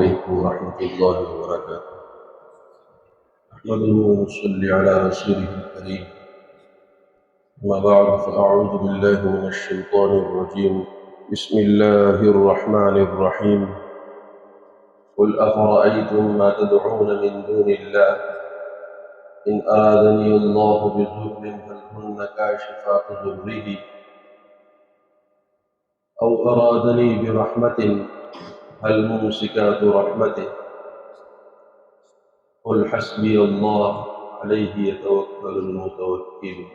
عليكم ورحمة الله وبركاته. أحمده ونصلي على رسوله الكريم. أما بعد فأعوذ بالله من الشيطان الرجيم. بسم الله الرحمن الرحيم. قل أفرأيتم ما تدعون من دون الله إن أرادني الله بضر هل هن كاشفات ضره أو أرادني برحمة هل ممسكات رحمته قل حسبي الله عليه يتوكل المتوكلون.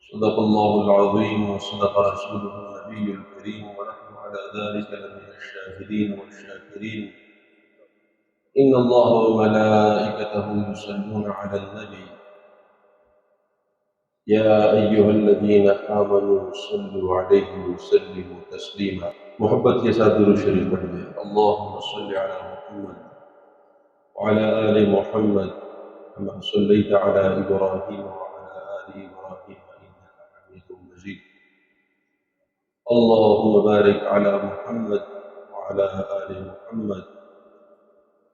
صدق الله العظيم وصدق رسوله النبي الكريم ونحن على ذلك لمن الشاهدين والشاكرين. إن الله وملائكته يصلون على النبي يا أيها الذين آمنوا صلوا عليه وسلموا تسليما. محبت کے ساتھ درود شریف پڑھیے. اللهم صل على محمد وعلى آل محمد كما صليت على إبراهيم وعلى آل إبراهيم إنك حميد مجيد. اللهم بارك على محمد وعلى آل محمد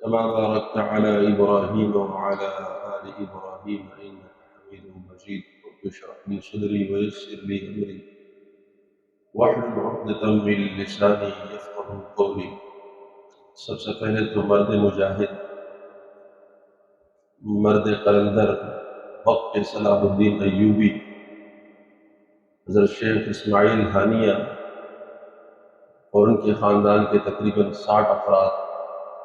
كما باركت على إبراهيم وعلى آل إبراهيم إنك حميد مجيد. رب اشرح لي صدري ويسر لي أمري واحلل عقدة من لساني يفقهوا قولي. سب سے پہلے تو مرد مجاہد، مرد قلندر وقت صلاح الدین ایوبی حضرت شیخ اسماعیل ہانیہ اور ان کے خاندان کے تقریباً 60 افراد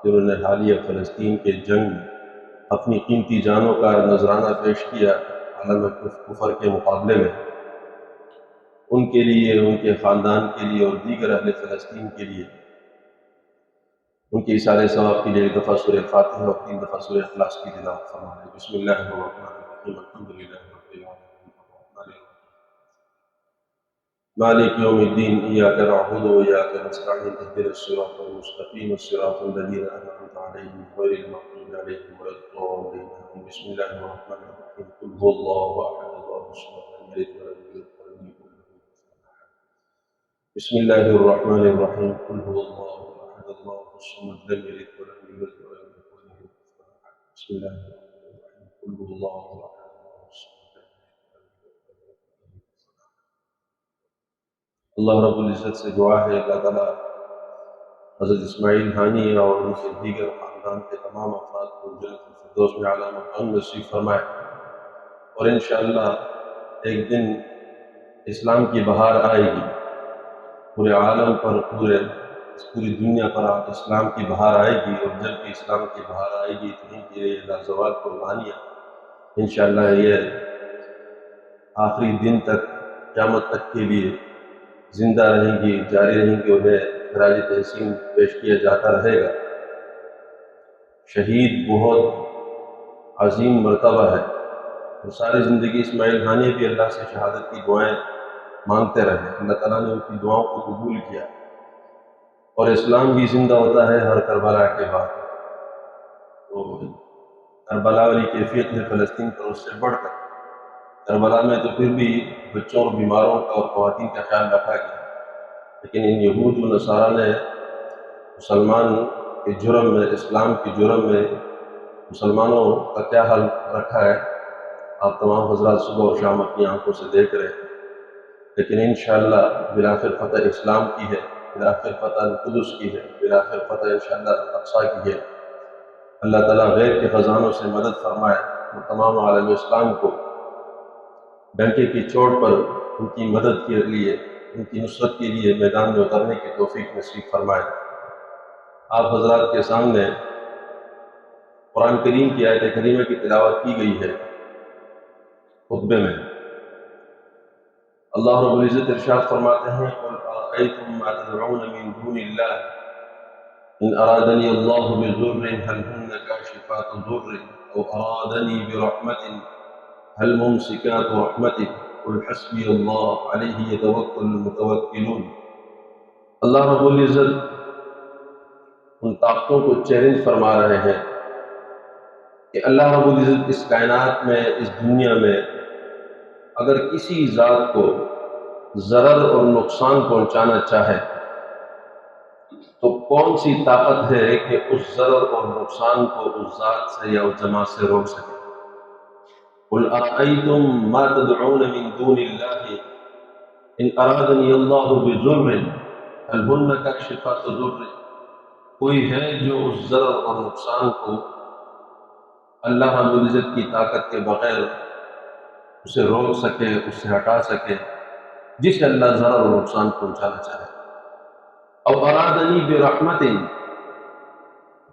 جنہوں نے حالیہ فلسطین کے جنگ میں اپنی قیمتی جانوں کا نذرانہ پیش کیا عالم کفر کے مقابلے میں، ان کے لیے، ان کے خاندان کے لیے اور دیگر اہل فلسطین کے لیے ان کی ایصال ثواب کے لیے ایک دفعہ سورہ فاتحہ اور 3 دفعہ سورہ اخلاص کی تلاوت فرمائیں. بسم اللہ الرحمن الرحیم. الحمدللہ رب العالمین الرحمن الرحیم مالک یوم الدین. ایاک نعبد و ایاک نستعین. اهدنا الصراط المستقیم صراط الذین انعمت علیہم غیر المغضوب علیہم ولا الضالین. بسم اللہ الرحمن الرحیم. قل هو اللہ احد اللہ الصمد لم یلد ولم یولد ولم یکن له کفوا احد. بسم اللہ الرحمن الرحیم. قل هو اللہ احد اللہ الصمد لم یلد ولم یولد ولم یکن له کفوا احد. بسم اللہ الرحمن الرحیم. قل هو اللہ احد اللہ الصمد لم یلد ولم یولد ولم یکن له کفوا احد. اللہ رب العزت سے دعا ہے اللہ تعالیٰ حضرت اسماعیل ہانی اور ان کے دیگر خاندان کے تمام افراد کو جنت الفردوس میں اعلیٰ مقام نصیب فرمائے، اور انشاءاللہ ایک دن اسلام کی بہار آئے گی، پورے عالم پر، پوری دنیا پر اسلام کی بہار آئے گی، اور جب کہ اسلام کی بہار آئے گی تو ان کے لیے لازوال قربانیاں انشاءاللہ یہ آخری دن تک، قیامت تک کے لیے زندہ رہیں گی، جاری رہیں گی، انہیں خراج تحسین پیش کیا جاتا رہے گا. شہید بہت عظیم مرتبہ ہے، اور ساری زندگی اسماعیل ہانی بھی اللہ سے شہادت کی دعائیں مانگتے رہے. اللہ تعالیٰ نے ان کی دعاؤں کو قبول کیا، اور اسلام بھی زندہ ہوتا ہے ہر کربلا کے بعد. تو کربلا والی کیفیت ہے فلسطین پر، اس سے بڑھ کر کربلا میں تو پھر بھی بچوں اور بیماروں کا اور خواتین کا خیال رکھا گیا، لیکن ان یہود و نصارہ نے مسلمان کے جرم میں، اسلام کے جرم میں مسلمانوں کا کیا حال رکھا ہے آپ تمام حضرات صبح اور شام اپنی آنکھوں سے دیکھ رہے ہیں. لیکن انشاءاللہ بالآخر فتح اسلام کی ہے، بالآخر فتح القدس کی ہے، بالآخر فتح انشاءاللہ اقصیٰ کی ہے. اللہ تعالیٰ غیب کے خزانوں سے مدد فرمائے اور تمام عالم اسلام کو ڈنکے کی چوٹ پر ان کی مدد کے لیے، ان کی نصرت کے لیے میدان میں اترنے کی توفیق نصیب فرمائے. آپ حضرات کے سامنے قرآن کریم کی آیت کریمہ کی تلاوت کی گئی ہے خطبے میں. اللہ رب العزت ارشاد فرماتے ہیں قُلْ أَرَأَيْتُمْ مَا تَدْعُونَ مِن دُونِ اللَّهِ إِنْ أَرَادَنِي اللَّهُ بِضُرٍّ هَلْ هُنَّ كَاشِفَاتُ ضُرِّهِ أَوْ أَرَادَنِي بِرَحْمَةٍ هَلْ مُمْسِكَاتُ رَحْمَتِهِ قُلْ حَسْبِيَ اللَّهُ عَلَيْهِ يَتَوَكَّلُ الْمُتَوَكِّلُونَ. اللہ رب العزت ان طاقتوں کو چیلنج فرما رہے ہیں کہ اللہ رب العزت اس کائنات میں، اس دنیا میں اگر کسی ذات کو ضرر اور نقصان پہنچانا چاہے تو کون سی طاقت ہے کہ اس ضرر اور نقصان کو اس ذات سے یا اس جماعت سے روک سکے؟ قل ارأيتم ما تدعون من دون الله ان ارادنی اللہ بضر هل هن کاشفات ضر، کوئی ہے جو اس ضرر اور نقصان کو اللہ رب العزت کی طاقت کے بغیر اسے روک سکے، اس سے ہٹا سکے، جسے اللہ ضرر اور نقصان پہنچانا چاہے؟ او ارادنی برحمت،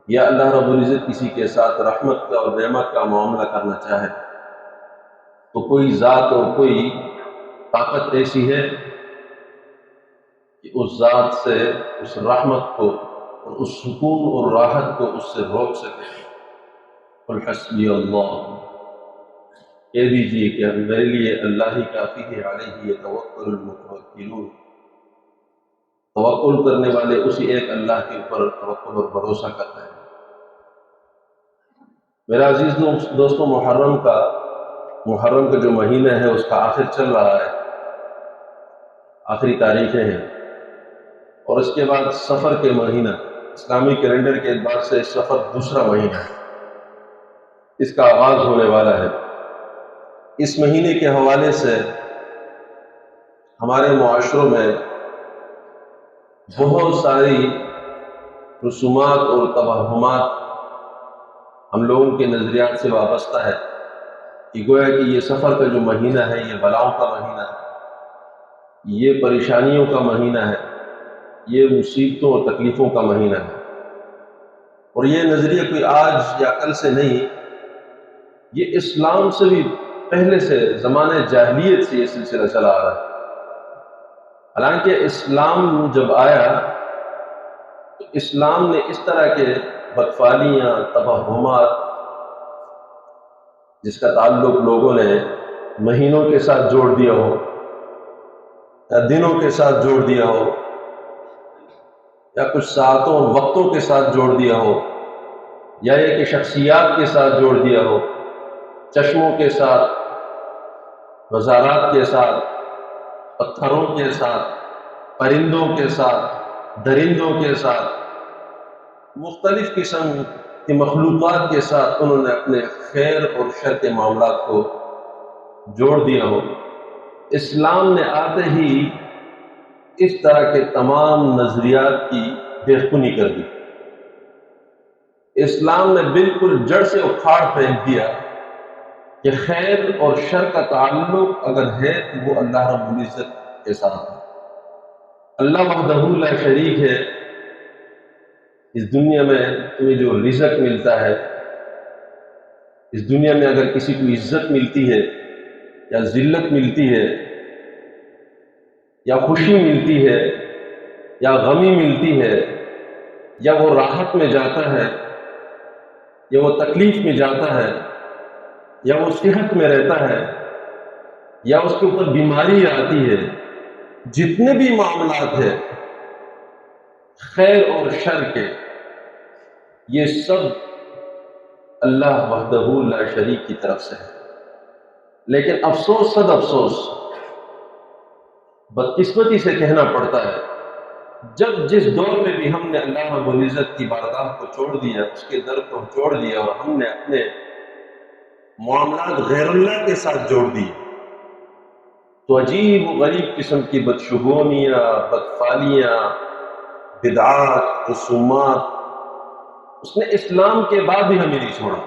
یا اللہ رب العزت کسی کے ساتھ رحمت کا اور نعمت کا معاملہ کرنا چاہے تو کوئی ذات اور کوئی طاقت ایسی ہے کہ اس ذات سے اس رحمت کو اور اس سکون اور راحت کو اس سے روک سکے؟ قل حسبی اللہ، کہہ دیجیے کہ میرے لیے اللہ ہی کافی ہے، علیہ یتوکل المتوکلون، توکل کرنے والے اسی ایک اللہ کے اوپر توکل اور بھروسہ کرتے ہیں۔ میرا عزیز دوستوں، محرم کا جو مہینہ ہے اس کا آخر چل رہا ہے، آخری تاریخیں ہیں، اور اس کے بعد سفر کے مہینہ، اسلامی کیلنڈر کے اعتبار سے سفر دوسرا مہینہ ہے، اس کا آغاز ہونے والا ہے۔ اس مہینے کے حوالے سے ہمارے معاشروں میں بہت ساری رسومات اور توہمات ہم لوگوں کے نظریات سے وابستہ ہے کہ گویا کہ یہ سفر کا جو مہینہ ہے یہ بلاؤں کا مہینہ ہے، یہ پریشانیوں کا مہینہ ہے، یہ مصیبتوں اور تکلیفوں کا مہینہ ہے۔ اور یہ نظریہ کوئی آج یا کل سے نہیں، یہ اسلام سے بھی پہلے سے، زمانے جاہلیت سے یہ سلسلہ چلا آ رہا ہے۔ حالانکہ اسلام جب آیا تو اسلام نے اس طرح کے بدفعلیاں، توہمات، جس کا تعلق لوگوں نے مہینوں کے ساتھ جوڑ دیا ہو یا دنوں کے ساتھ جوڑ دیا ہو یا کچھ ساعتوں اور وقتوں کے ساتھ جوڑ دیا ہو، یا یہ کہ شخصیات کے ساتھ جوڑ دیا ہو، چشموں کے ساتھ، مزارات کے ساتھ، پتھروں کے ساتھ، پرندوں کے ساتھ، درندوں کے ساتھ، مختلف قسم کی مخلوقات کے ساتھ انہوں نے اپنے خیر اور شر کے معاملات کو جوڑ دیا ہو۔ اسلام نے آتے ہی اس طرح کے تمام نظریات کی بےخونی کر دی۔ اسلام نے بالکل جڑ سے اکھاڑ پھینک دیا کہ خیر اور شر کا تعلق اگر ہے تو وہ اللہ رب العزت کے ساتھ ہے۔ اللہ وحدہ لا شریک ہے۔ اس دنیا میں تمہیں جو رزق ملتا ہے، اس دنیا میں اگر کسی کو عزت ملتی ہے یا ذلت ملتی ہے یا خوشی ملتی ہے یا غمی ملتی ہے، یا وہ راحت میں جاتا ہے یا وہ تکلیف میں جاتا ہے، یا وہ صحت میں رہتا ہے یا اس کے اوپر بیماری آتی ہے، جتنے بھی معاملات ہیں خیر اور شر کے، یہ سب اللہ وحدہ لا شریک کی طرف سے ہے۔ لیکن افسوس، صد افسوس، بدقسمتی سے کہنا پڑتا ہے، جب جس دور میں بھی ہم نے اللہ رب العزت کی بارگاہ کو چھوڑ دیا، اس کے در کو چھوڑ دیا اور ہم نے اپنے معاملات غیر اللہ کے ساتھ جوڑ دیے، تو عجیب و غریب قسم کی بدشگونیاں، بدفعلیاں، بدعات، رسومات، اس نے اسلام کے بعد بھی ہمیں نہیں چھوڑا۔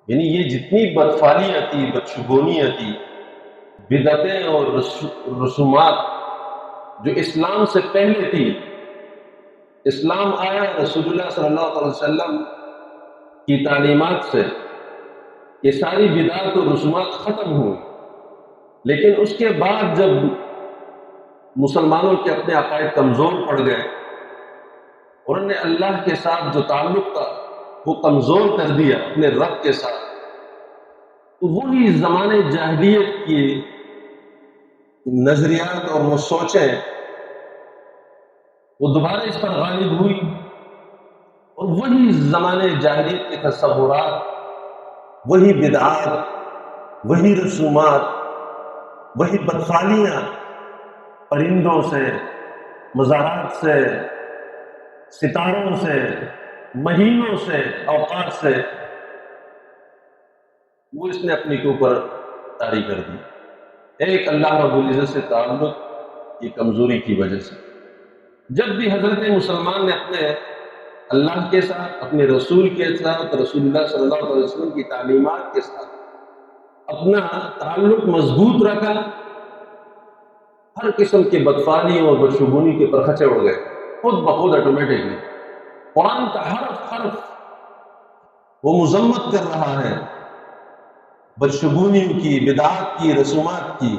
یعنی یہ جتنی بدفعلیاں تھی، بدشگونیاں تھی، بدعتیں اور رسومات جو اسلام سے پہلے تھی، اسلام آیا رسول اللہ صلی اللہ علیہ وسلم کی تعلیمات سے، یہ ساری بدعات اور رسومات ختم ہوئی۔ لیکن اس کے بعد جب مسلمانوں کے اپنے عقائد کمزور پڑ گئے، انہوں نے اللہ کے ساتھ جو تعلق تھا وہ کمزور کر دیا اپنے رب کے ساتھ، تو وہی زمانے جاہلیت کی نظریات اور وہ سوچیں وہ دوبارہ اس پر غالب ہوئی، اور وہی زمانے جاہلیت کے تصورات، وہی بدعات، وہی رسومات، وہی بدفعلیاں، پرندوں سے، مزارات سے، ستاروں سے، مہینوں سے، اوقات سے، وہ اس نے اپنے کے اوپر طاری کر دی۔ ایک اللہ رب العزت سے تعلق کی کمزوری کی وجہ سے۔ جب بھی حضرت مسلمان نے اپنے اللہ کے ساتھ، اپنے رسول کے ساتھ، رسول اللہ صلی اللہ علیہ وسلم کی تعلیمات کے ساتھ اپنا تعلق مضبوط رکھا، ہر قسم کے بدفعلیوں اور بدشگونی کے پرخچے اڑ گئے خود بخود آٹومیٹکلی۔ قرآن کا حرف حرف وہ مذمت کر رہا ہے بدشگونیوں کی، بدعات کی، رسومات کی،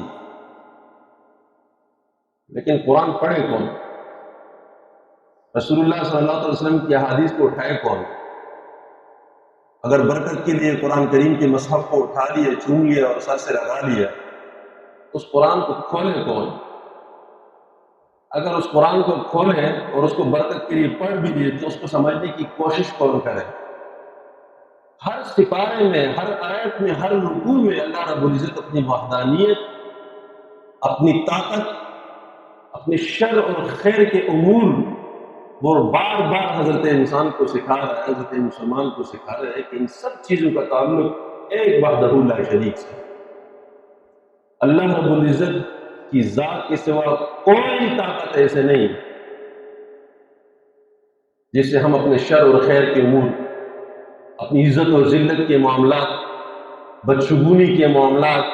لیکن قرآن پڑھے کون؟ رسول اللہ صلی اللہ علیہ وسلم کی احادیث کو اٹھائے کون؟ اگر برکت کے لیے قرآن کریم کے مصحف کو اٹھا لیا، چوم لیا اور سر سے لگا لیا، اس قرآن کو کھولے کون؟ اگر اس قرآن کو کھولیں اور اس کو برکت کے لیے پڑھ بھی لیے تو اس کو سمجھنے کی کوشش کون کرے؟ ہر سپارے میں، ہر آیت میں، ہر رکوع میں اللہ رب العزت اپنی وحدانیت، اپنی طاقت، اپنے شر اور خیر کے امور وہ بار بار حضرت انسان کو سکھا رہا ہے، حضرت مسلمان کو سکھا رہا ہے کہ ان سب چیزوں کا تعلق ایک وحدہ لا شریک سے۔ اللہ رب العزت کی ذات کے سوا کوئی طاقت ایسے نہیں جس سے ہم اپنے شر اور خیر کے امور، اپنی عزت اور ذلت کے معاملات، بدشگونی کے معاملات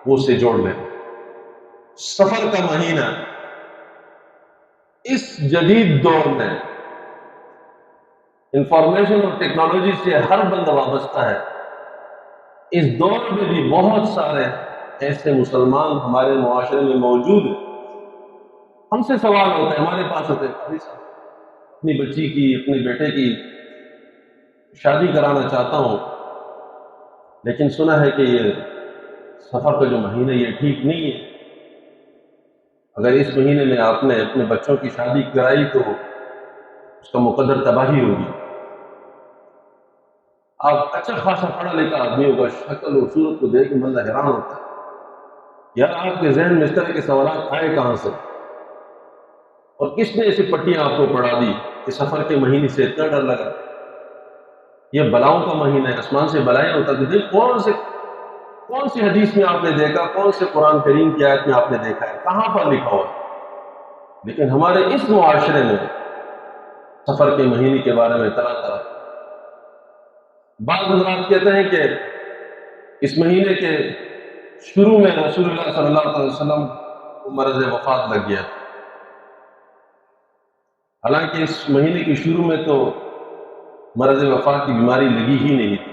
وہ سے جوڑ لیں۔ سفر کا مہینہ اس جدید دور میں انفارمیشن اور ٹیکنالوجی سے ہر بندہ وابستہ ہے۔ اس دور میں بھی بہت سارے ایسے مسلمان ہمارے معاشرے میں موجود ہیں۔ ہم سے سوال ہوتا ہے، ہمارے پاس ہوتے ہیں، قاضی صاحب اپنی بچی کی، اپنے بیٹے کی شادی کرانا چاہتا ہوں، لیکن سنا ہے کہ یہ سفر کا جو مہینہ یہ ٹھیک نہیں ہے، اگر اس مہینے میں آپ نے اپنے بچوں کی شادی کرائی تو اس کا مقدر تباہی ہوگی۔ آپ اچھا خاصا پڑھا لکھا آدمی ہوگا، شکل اور صورت کو دیکھ کے بندہ حیران ہوتا ہے، یار آپ کے ذہن میں اس طرح کے سوالات آئے کہاں سے؟ اور کس نے ایسی پٹیاں آپ کو پڑھا دی کہ سفر کے مہینے سے اتنا ڈر لگا؟ یہ بلاؤں کا مہینہ ہے، آسمان سے بلائیں اترتی ہیں۔ کون سی حدیث میں آپ نے دیکھا، کون سے قرآن کریم کی آیت میں آپ نے دیکھا ہے، کہاں پر لکھا ہوا؟ لیکن ہمارے اس معاشرے میں سفر کے مہینے کے بارے میں طرح طرح بعض حضرات کہتے ہیں کہ اس مہینے کے شروع میں رسول اللہ صلی اللہ علیہ وسلم کو مرض وفات لگ گیا، حالانکہ اس مہینے کے شروع میں تو مرض وفات کی بیماری لگی ہی نہیں تھی۔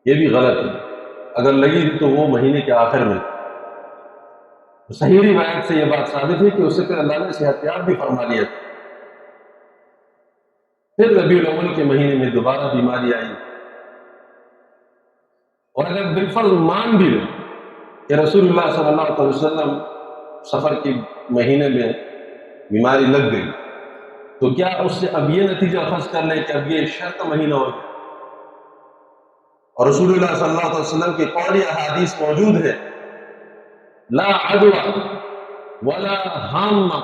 یہ بھی غلط ہے، اگر لگی تھی تو وہ مہینے کے آخر میں تھی۔ صحیح روایت سے یہ بات ثابت ہے کہ اس سے پھر اللہ نے صحت یاب بھی فرما لیا تھا۔ پھر ربیع الاول کے مہینے میں دوبارہ بیماری آئی، اور اگر بالفرض مان بھی لو کہ رسول اللہ صلی اللہ علیہ وسلم سفر کے مہینے میں بیماری لگ گئی، تو کیا اس سے اب یہ نتیجہ اخذ کر لیں کہ اب یہ شر کا مہینہ ہو گیا؟ اور رسول اللہ صلی اللہ علیہ وسلم کی قولی احادیث موجود ہے، لا عدوى ولا حامہ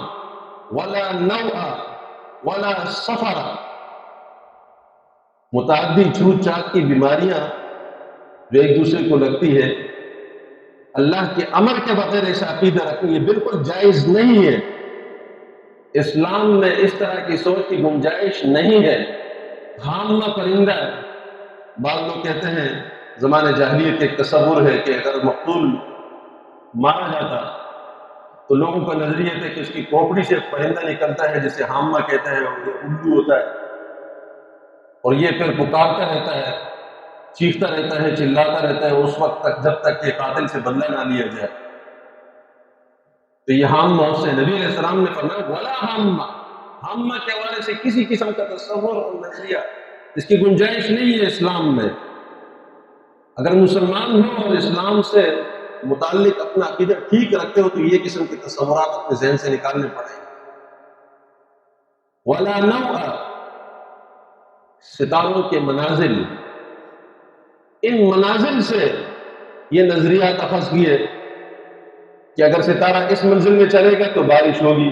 ولا نوء ولا سفر، متعدی چھوت چاک کی بیماریاں جو ایک دوسرے کو لگتی ہے، اللہ کے امر کے بغیر ایسا عقیدہ رکھنا یہ بالکل جائز نہیں ہے۔ اسلام میں اس طرح کی سوچ کی گنجائش نہیں ہے۔ حامہ پرندہ ہے، بعض لوگ کہتے ہیں زمانے جاہلیت ایک تصور ہے کہ اگر مقتول مارا جاتا تو لوگوں کا نظریہ تھا کہ اس کی کھوپڑی سے ایک پرندہ نکلتا ہے جسے حامہ کہتے ہیں، اور یہ الو ہوتا ہے، اور یہ پھر پکارتا رہتا ہے، چیختا رہتا ہے، چلاتا رہتا ہے اس وقت تک جب تک کہ قاتل سے بدلہ نہ لیا جائے۔ تو یہ حامہ سے نبی علیہ السلام نے فرمایا ولا حامہ، حامہ کے حوالے سے کسی قسم کا تصور اور نظریہ اس کی گنجائش نہیں ہے اسلام میں۔ اگر مسلمان ہو اور اسلام سے متعلق اپنا عقیدہ ٹھیک رکھتے ہو تو یہ قسم کے تصورات اپنے ذہن سے نکالنے پڑیں گے۔ ولا نوء، ستاروں کے منازل، ان منازل سے یہ نظریات اخذ کیے کہ اگر ستارہ اس منزل میں چلے گا تو بارش ہوگی،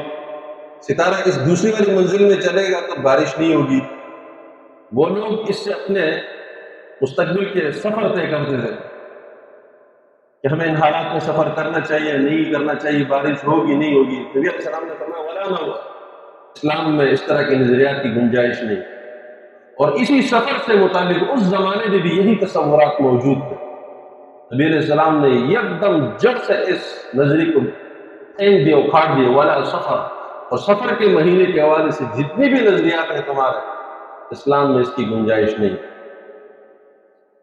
ستارہ اس دوسری والی منزل میں چلے گا تو بارش نہیں ہوگی۔ وہ لوگ اس سے اپنے مستقبل کے سفر طے کرتے تھے کہ ہمیں ان حالات میں سفر کرنا چاہیے، نہیں کرنا چاہیے، بارش ہوگی نہیں ہوگی۔ نبی علیہ السلام نے فرمایا ولا نہ ہوا، اسلام میں اس طرح کے نظریات کی گنجائش نہیں۔ اور اسی سفر سے متعلق اس زمانے میں بھی یہی تصورات موجود تھے۔ نبی علیہ السلام نے یکدم جڑ سے اس نظریے کو پھینک دیا، اکھاڑ دیا، ولا سفر، اور سفر کے مہینے کے حوالے سے جتنی بھی نظریات ہیں تمہارے، اسلام میں اس کی گنجائش نہیں۔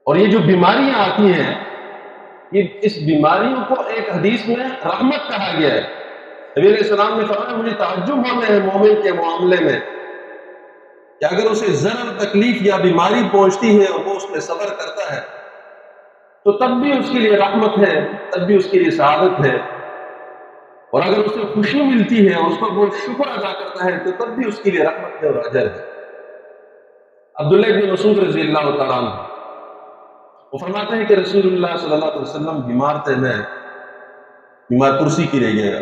اور یہ جو بیماریاں آتی ہیں، یہ اس بیماریوں کو ایک حدیث میں رحمت کہا گیا ہے۔ نبی علیہ السلام نے فرمایا مجھے تعجب ہوتا ہے مومن کے معاملے میں کہ اگر اسے ضرر، تکلیف یا بیماری پہنچتی ہے اور وہ اس میں صبر کرتا ہے تو تب بھی اس کے لیے رحمت ہے، تب بھی اس کے لیے سعادت ہے۔ اور اگر اسے خوشی ملتی ہے اور اس پر وہ شکر ادا کرتا ہے تو تب بھی اس کے لیے رحمت ہے اور اجر ہے۔ عبداللہ بن مسعود رضی اللہ تعالیٰ عنہ وہ فرماتے ہیں کہ رسول اللہ صلی اللہ علیہ وسلم بیمار تھے، میں بیمار کرسی کی رہ گیا،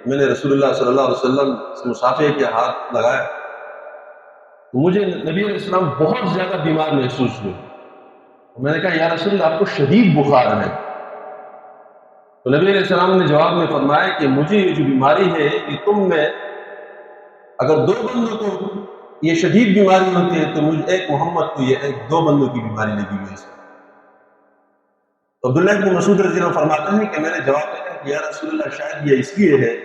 میں نے رسول اللہ صلی اللہ علیہ وسلم سے مصافحے کے ہاتھ لگایا تو مجھے نبی علیہ السلام بہت زیادہ بیمار محسوس ہوئے۔ میں نے کہا یا رسول اللہ آپ کو شدید بخار ہے؟ تو نبی علیہ السلام نے جواب میں فرمایا کہ مجھے یہ جو بیماری ہے یہ تم میں اگر دو بندوں کو یہ شدید بیماری ہوتی ہے تو مجھے ایک محمد کو یہ ایک دو بندوں کی بیماری لگی ہوئی ہے۔ تو عبداللہ بن مسعود رضی اللہ عنہ فرماتے ہیں کہ میں نے جواب میں کہا کہ یا رسول اللہ شاید یہ اس لیے ہے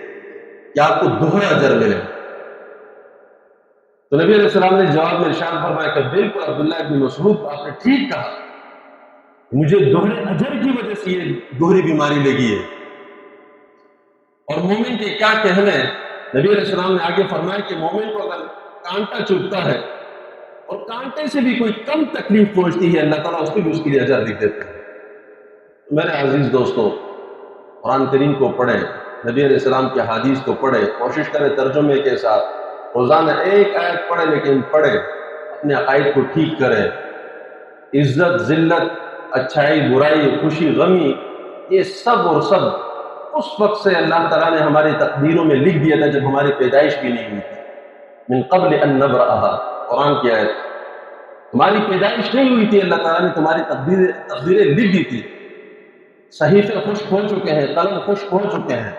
کہ آپ کو دوہرا اجر ملے۔ تو نبی علیہ السلام نے جواب میں ارشاد فرمایا کہ بالکل عبداللہ بن مسعود آپ نے ٹھیک کہا، مجھے دوہرے اجر کی وجہ سے یہ دوہری بیماری لگی ہے۔ اور مومن کے کیا کہنا ہے، نبی علیہ السلام نے آگے فرمایا کہ مومن کو اگر کانٹا چبھتا ہے اور کانٹے سے بھی کوئی کم تکلیف پہنچتی ہے اللہ تعالیٰ اس کو بھی اس کے لیے اجر لکھ دیتا ہے۔ میرے عزیز دوستو، قرآن کریم کو پڑھیں، نبی علیہ السلام کے حدیث کو پڑھیں، کوشش کریں ترجمے کے ساتھ روزانہ ایک آیت پڑھیں، لیکن پڑھیں، اپنے عقائد کو ٹھیک کریں۔ عزت، ذلت، اچھائی، برائی، خوشی، غمی، یہ سب اور سب اس وقت سے اللہ تعالیٰ نے ہماری تقدیروں میں لکھ دیا تھا جب ہماری پیدائش بھی نہیں ہوئی تھی۔ من قبل ان نبرأها، قرآن کی آیت، تمہاری پیدائش نہیں ہوئی تھی اللہ تعالیٰ نے تمہاری تقدیریں لکھ دی تھی۔ صحیفے خشک ہو چکے ہیں، قلم خشک ہو چکے ہیں،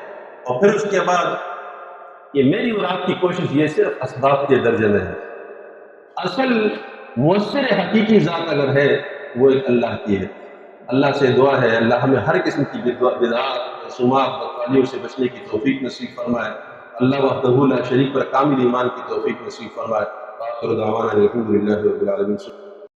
اور پھر اس کے بعد یہ میری اور آپ کی کوشش یہ صرف اسباب کے درجے میں ہے۔ اصل مؤثر حقیقی ذات اگر ہے وہ ایک اللہ کی ہے۔ اللہ سے دعا ہے اللہ ہمیں ہر قسم کی بدعات، رسومات، بدعالیوں سے بچنے کی توفیق نصیب فرمائے۔ اللہ وحدہ لا شریک پر کامل ایمان کی توفیق نصیب فرمائے۔ آخر دعوانا الحمدللہ رب العالمین۔